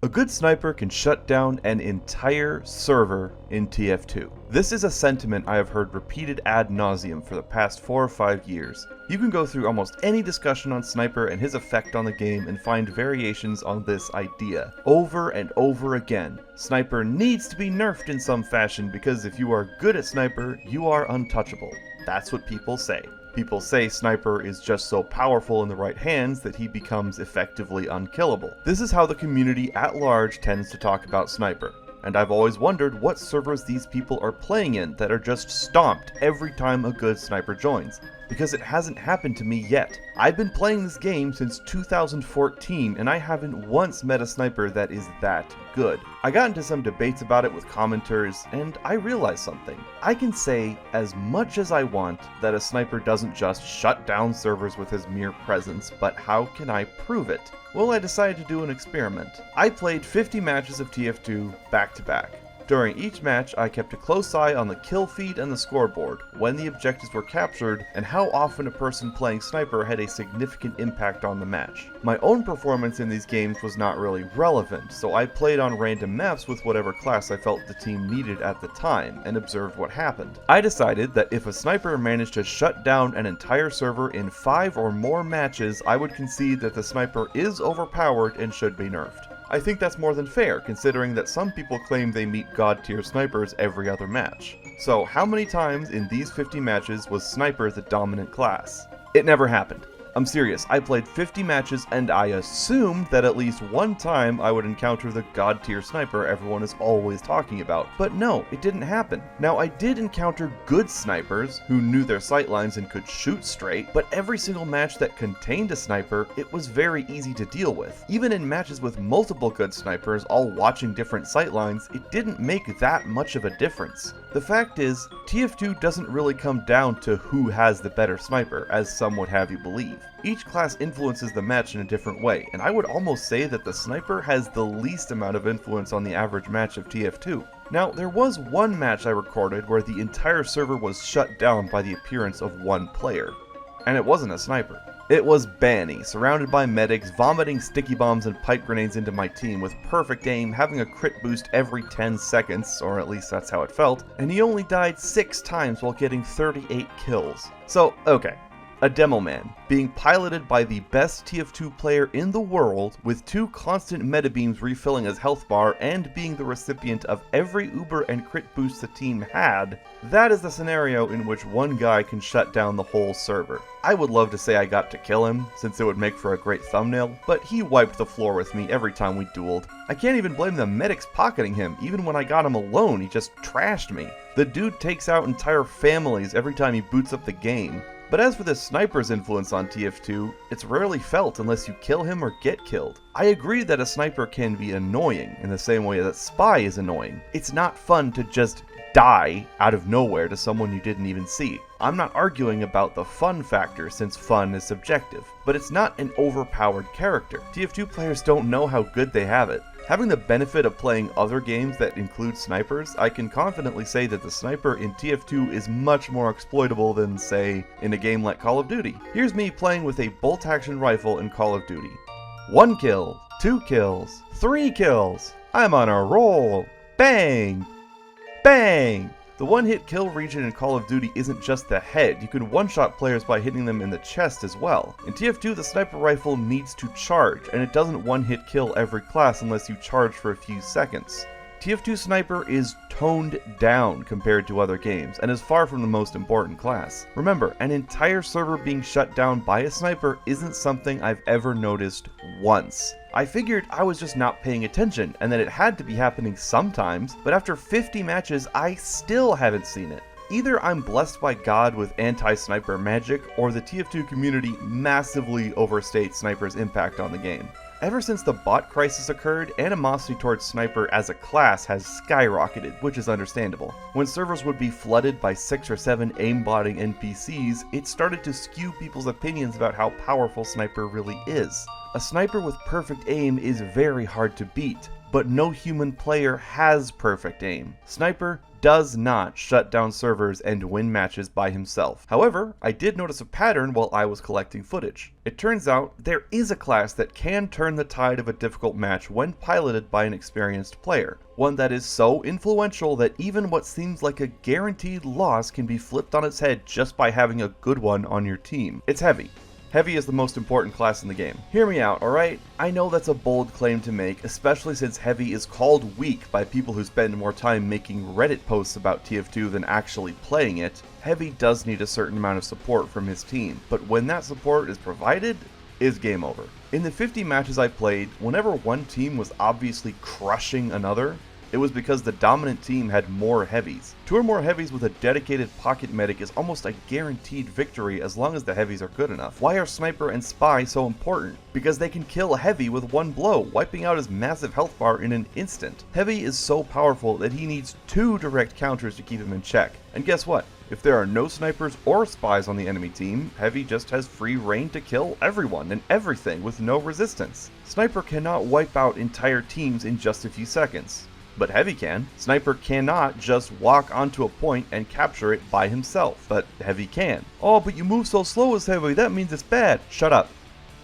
A good sniper can shut down an entire server in TF2. This is a sentiment I have heard repeated ad nauseum for the past 4 or 5 years. You can go through almost any discussion on Sniper and his effect on the game and find variations on this idea. Over and over again, Sniper needs to be nerfed in some fashion because if you are good at Sniper, you are untouchable. That's what people say. People say Sniper is just so powerful in the right hands that he becomes effectively unkillable. This is how the community at large tends to talk about Sniper. And I've always wondered what servers these people are playing in that are just stomped every time a good sniper joins. Because it hasn't happened to me yet. I've been playing this game since 2014 and I haven't once met a sniper that is that good. I got into some debates about it with commenters and I realized something. I can say as much as I want that a sniper doesn't just shut down servers with his mere presence, but how can I prove it? Well, I decided to do an experiment. I played 50 matches of TF2 back to back. During each match, I kept a close eye on the kill feed and the scoreboard, when the objectives were captured, and how often a person playing Sniper had a significant impact on the match. My own performance in these games was not really relevant, so I played on random maps with whatever class I felt the team needed at the time, and observed what happened. I decided that if a Sniper managed to shut down an entire server in 5 or more matches, I would concede that the Sniper is overpowered and should be nerfed. I think that's more than fair, considering that some people claim they meet god-tier snipers every other match. So how many times in these 50 matches was Sniper the dominant class? It never happened. I'm serious, I played 50 matches and I assumed that at least one time I would encounter the god-tier sniper everyone is always talking about. But no, it didn't happen. Now I did encounter good snipers who knew their sightlines and could shoot straight, but every single match that contained a sniper, it was very easy to deal with. Even in matches with multiple good snipers all watching different sightlines, it didn't make that much of a difference. The fact is, TF2 doesn't really come down to who has the better sniper, as some would have you believe. Each class influences the match in a different way, and I would almost say that the sniper has the least amount of influence on the average match of TF2. Now, there was one match I recorded where the entire server was shut down by the appearance of one player. And it wasn't a sniper. It was Banny, surrounded by medics, vomiting sticky bombs and pipe grenades into my team with perfect aim, having a crit boost every 10 seconds, or at least that's how it felt, and he only died 6 times while getting 38 kills. So, okay. A demo man, being piloted by the best TF2 player in the world, with 2 constant meta beams refilling his health bar, and being the recipient of every uber and crit boost the team had, that is the scenario in which one guy can shut down the whole server. I would love to say I got to kill him, since it would make for a great thumbnail, but he wiped the floor with me every time we dueled. I can't even blame the medics pocketing him, even when I got him alone, he just trashed me. The dude takes out entire families every time he boots up the game. But as for the sniper's influence on TF2, it's rarely felt unless you kill him or get killed. I agree that a sniper can be annoying in the same way that Spy is annoying. It's not fun to just die out of nowhere to someone you didn't even see. I'm not arguing about the fun factor since fun is subjective, but it's not an overpowered character. TF2 players don't know how good they have it. Having the benefit of playing other games that include snipers, I can confidently say that the sniper in TF2 is much more exploitable than, say, in a game like Call of Duty. Here's me playing with a bolt-action rifle in Call of Duty. 1 kill, 2 kills, 3 kills. I'm on a roll. Bang! Bang! The one-hit kill region in Call of Duty isn't just the head, you can one-shot players by hitting them in the chest as well. In TF2, the sniper rifle needs to charge, and it doesn't one-hit kill every class unless you charge for a few seconds. TF2 Sniper is toned down compared to other games, and is far from the most important class. Remember, an entire server being shut down by a sniper isn't something I've ever noticed once. I figured I was just not paying attention, and that it had to be happening sometimes, but after 50 matches, I still haven't seen it. Either I'm blessed by God with anti-sniper magic, or the TF2 community massively overstates Sniper's impact on the game. Ever since the bot crisis occurred, animosity towards Sniper as a class has skyrocketed, which is understandable. When servers would be flooded by 6 or 7 aimbotting NPCs, it started to skew people's opinions about how powerful Sniper really is. A sniper with perfect aim is very hard to beat, but no human player has perfect aim. Sniper does not shut down servers and win matches by himself. However, I did notice a pattern while I was collecting footage. It turns out there is a class that can turn the tide of a difficult match when piloted by an experienced player. One that is so influential that even what seems like a guaranteed loss can be flipped on its head just by having a good one on your team. It's Heavy. Heavy is the most important class in the game. Hear me out, alright? I know that's a bold claim to make, especially since Heavy is called weak by people who spend more time making Reddit posts about TF2 than actually playing it. Heavy does need a certain amount of support from his team, but when that support is provided, is game over. In the 50 matches I played, whenever one team was obviously crushing another, it was because the dominant team had more heavies. 2 or more heavies with a dedicated pocket medic is almost a guaranteed victory as long as the heavies are good enough. Why are Sniper and Spy so important? Because they can kill Heavy with one blow, wiping out his massive health bar in an instant. Heavy is so powerful that he needs 2 direct counters to keep him in check. And guess what? If there are no snipers or spies on the enemy team, Heavy just has free reign to kill everyone and everything with no resistance. Sniper cannot wipe out entire teams in just a few seconds. But Heavy can. Sniper cannot just walk onto a point and capture it by himself, but Heavy can. Oh, but you move so slow as Heavy, that means it's bad. Shut up.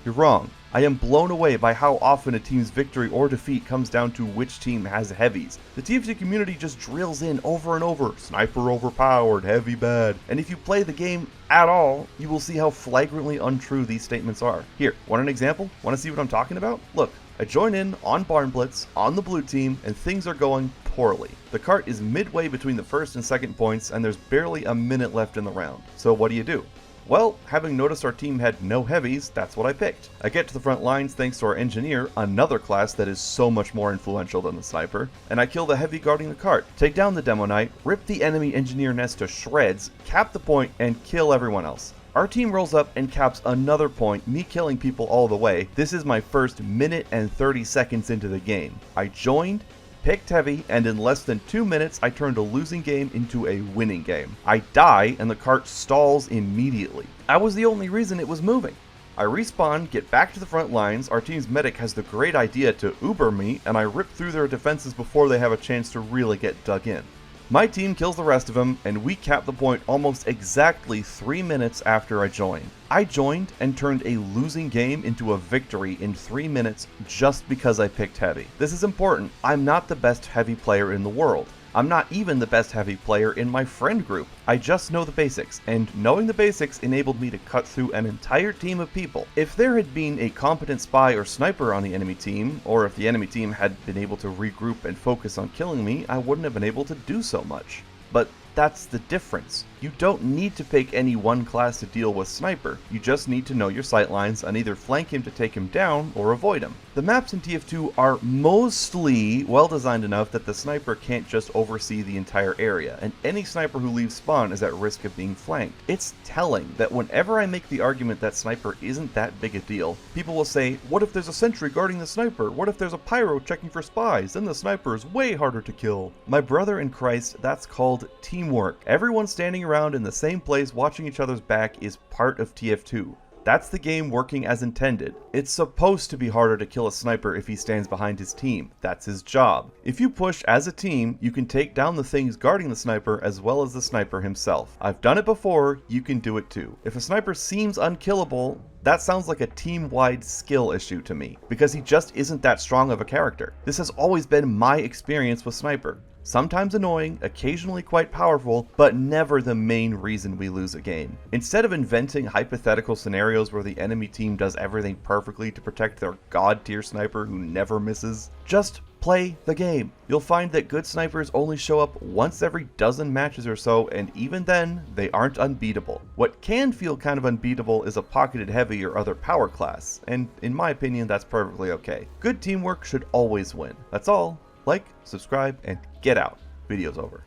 You're wrong. I am blown away by how often a team's victory or defeat comes down to which team has heavies. The TF2 community just drills in over and over, Sniper overpowered, Heavy bad. And if you play the game at all, you will see how flagrantly untrue these statements are. Here, want an example? Want to see what I'm talking about? Look. I join in on Barn Blitz on the blue team and things are going poorly. The cart is midway between the first and second points and there's barely a minute left in the round. So what do? Well, having noticed our team had no heavies, that's what I picked. I get to the front lines thanks to our engineer, another class that is so much more influential than the sniper, and I kill the heavy guarding the cart, take down the demo knight, rip the enemy engineer nest to shreds, cap the point, and kill everyone else. Our team rolls up and caps another point, me killing people all the way. This is my first minute and 30 seconds into the game. I joined, picked Heavy, and in less than 2 minutes I turned a losing game into a winning game. I die and the cart stalls immediately. I was the only reason it was moving. I respawn, get back to the front lines, our team's medic has the great idea to Uber me, and I rip through their defenses before they have a chance to really get dug in. My team kills the rest of them, and we cap the point almost exactly 3 minutes after I joined. I joined and turned a losing game into a victory in 3 minutes just because I picked Heavy. This is important. I'm not the best Heavy player in the world. I'm not even the best Heavy player in my friend group. I just know the basics, and knowing the basics enabled me to cut through an entire team of people. If there had been a competent spy or sniper on the enemy team, or if the enemy team had been able to regroup and focus on killing me, I wouldn't have been able to do so much. But that's the difference. You don't need to pick any one class to deal with Sniper. You just need to know your sightlines and either flank him to take him down or avoid him. The maps in TF2 are mostly well designed enough that the Sniper can't just oversee the entire area, and any Sniper who leaves spawn is at risk of being flanked. It's telling that whenever I make the argument that Sniper isn't that big a deal, people will say, what if there's a sentry guarding the Sniper? What if there's a pyro checking for spies? Then the Sniper is way harder to kill. My brother in Christ, that's called teamwork. Everyone standing around in the same place watching each other's back is part of TF2. That's the game working as intended. It's supposed to be harder to kill a sniper if he stands behind his team. That's his job. If you push as a team, you can take down the things guarding the sniper as well as the sniper himself. I've done it before, you can do it too. If a sniper seems unkillable, that sounds like a team-wide skill issue to me, because he just isn't that strong of a character. This has always been my experience with Sniper. Sometimes annoying, occasionally quite powerful, but never the main reason we lose a game. Instead of inventing hypothetical scenarios where the enemy team does everything perfectly to protect their god-tier sniper who never misses, just play the game. You'll find that good snipers only show up once every dozen matches or so, and even then, they aren't unbeatable. What can feel kind of unbeatable is a pocketed heavy or other power class, and in my opinion, that's perfectly okay. Good teamwork should always win. That's all. Like, subscribe, and get out. Video's over.